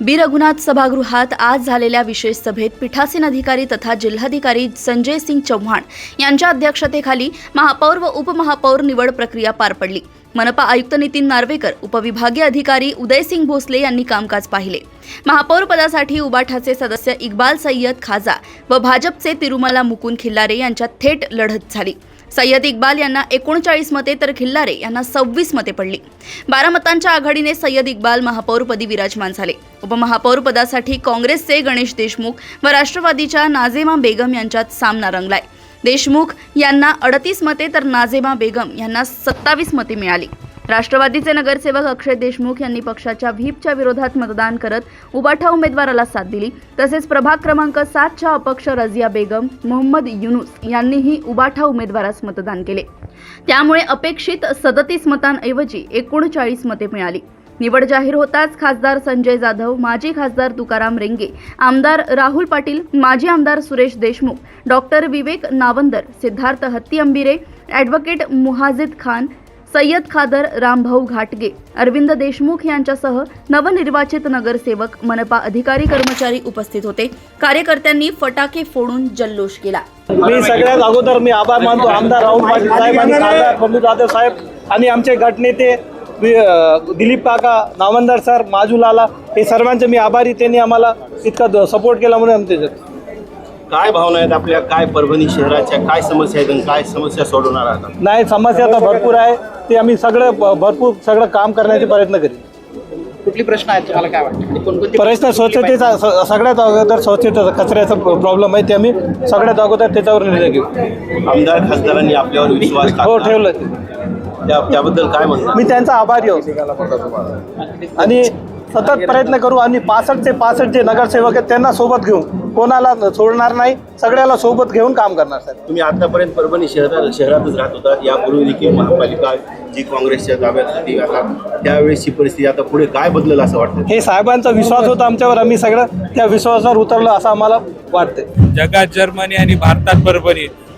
बी रघुनाथ सभागृहात आज झालेल्या विशेष सभेत पीठासीन अधिकारी तथा जिल्हाधिकारी संजय सिंग चौहान यांच्या अध्यक्षतेखाली महापौर व उपमहापौर निवड प्रक्रिया पार पडली। मनपा आयुक्त नितीन नार्वेकर, उपविभागीय अधिकारी उदयसिंग भोसले यांनी कामकाज पाहिले। महापौर पदासाठी उबाठाचे सदस्य इक्बाल सय्यद खाजा व भाजपचे तिरुमला मुकुंद खिल्लारे यांच्यात थेट लढत झाली। सय्यद इक्बाल यांना 39 मते तर खिल्लारे यांना 26 मते पडली। 12 मतांच्या आघाडीने सय्यद इक्बाल महापौरपदी विराजमान झाले। उपमहापौर पदासाठी काँग्रेसचे गणेश देशमुख व राष्ट्रवादीच्या नाझिमा बेगम यांच्यात सामना रंगलाय। देशमुख यांना 38 मते तर नाझिमा बेगम यांना 27 मते मिळाली। राष्ट्रवादीचे नगरसेवक अक्षय देशमुख यांनी पक्षाच्या व्हीपच्या विरोधात मतदान करत उबाठा उमेदवाराला साथ दिली। तसेच प्रभाग क्रमांक 7च्या अपक्ष रजिया बेगम, मोहम्मद युनुस यांनीही उबाठा उमेदवारास मतदान केले। त्यामुळे अपेक्षित 37 मतांऐवजी 39 मते मिळाली। निवड जाहीर होताच खासदार संजय जाधव, माजी खासदार तुकाराम रेंगे, आमदार राहुल पाटील, माजी आमदार सुरेश देशमुख, डॉक्टर विवेक नावंदर, सिद्धार्थ हत्तीअंबिरे, ॲडव्होकेट मुहाजिद खान, सय्यद खादर, रामभाऊ घाटगे, अरविंद देशमुख यांच्यासह नवनिर्वाचित नगरसेवक, मनपा अधिकारी कर्मचारी उपस्थित होते। कार्यकर्त्यांनी फटाके फोडून जल्लोष केला। मी सगळ्यात अगोदर आभार मानतो आमदार राहुल पाटील साहेब आणि खासदार प्रमोद जाधव साहेब आणि आमचे गटनेते दिलीप काका, नावंदर सर, माजूलाला, हे सर्वांचे मी आभारी। त्यांनी आम्हाला इतका सपोर्ट केला म्हणून आमचे काय भावना आहेत आपल्या, काय परभणी शहराच्या काय समस्या आहेत आणि काय समस्या सोडवणार आहात? नाही, समस्या तर भरपूर आहे, ते आम्ही भरपूर काम करण्याचे प्रयत्न करू। कुठली प्रश्न आहेत तुम्हाला काय वाटतं? प्रश्न स्वच्छतेचा, सगळ्यात अगोदर स्वच्छतेचा, कचऱ्याचा प्रॉब्लेम आहे, ते आम्ही सगळ्यात अगोदर त्याच्यावर निर्णय घेऊ। आमदार खासदारांनी आपल्यावर विश्वास हो ठेवलं, त्याबद्दल काय म्हणतात? मी त्यांचा आभारी आहे आणि सतत प्रयत्न करू आणि 65 जे नगरसेवक आहेत त्यांना सोबत घेऊन कोणाला सोडणार नाही, सगळ्याला सोबत घेऊन काम करणार सर। तुम्ही आतापर्यंत परभणी शहरातच राहत होता, यापूर्वी देखील महापालिका जी काँग्रेसच्या ताब्यात होती, आता त्यावेळेसची परिस्थिती आता पुढे काय बदलेल असं वाटतं? हे साहेबांचा विश्वास होता आमच्यावर, आम्ही सगळं त्या विश्वासावर उतरलो असं आम्हाला वाटतं। जगात जर्मनी आणि भारतात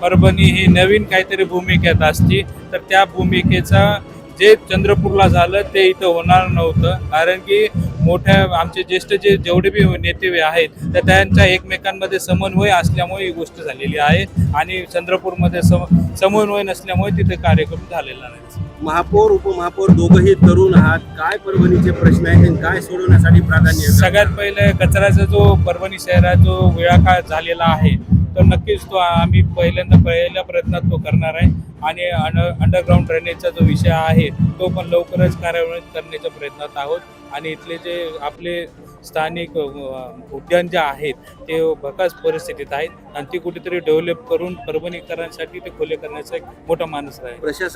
परभणी ही नवीन काहीतरी भूमिकेत असती, तर त्या भूमिकेचा जे चंद्रपूरला झालं ते इथं होणार नव्हतं। कारण की मोठ्या आमचे ज्येष्ठ जेवढे बी नेते आहेत तर त्यांच्या एकमेकांमध्ये समन्वय असल्यामुळे ही गोष्ट झालेली आहे आणि चंद्रपूरमध्ये समन्वय नसल्यामुळे तिथे कार्यक्रम झालेला नाही। महापौर उपमहापौर दोघंही तरुण आहात, काय परभणीचे प्रश्न आहेत आणि काय सोडवण्यासाठी प्राधान्य? सगळ्यात पहिले कचऱ्याचा जो परभणी शहरात जो वेळाकाळ झालेला आहे तर नक्कीच तो आम्ही पहिल्या प्रयत्नात तो करणार आहे आणि अंडरग्राऊंड ड्रेनेजचा जो विषय आहे तो पण लवकरच कार्यान्वित करण्याच्या प्रयत्नात आहोत आणि इथले जे आपले स्थानिक उद्यान जे आहेत ते भकास परिस्थितीत आहेत आणि ती कुठेतरी डेव्हलप करून परभणीकरांसाठी ते खुले करण्याचा एक मोठा मानस आहे।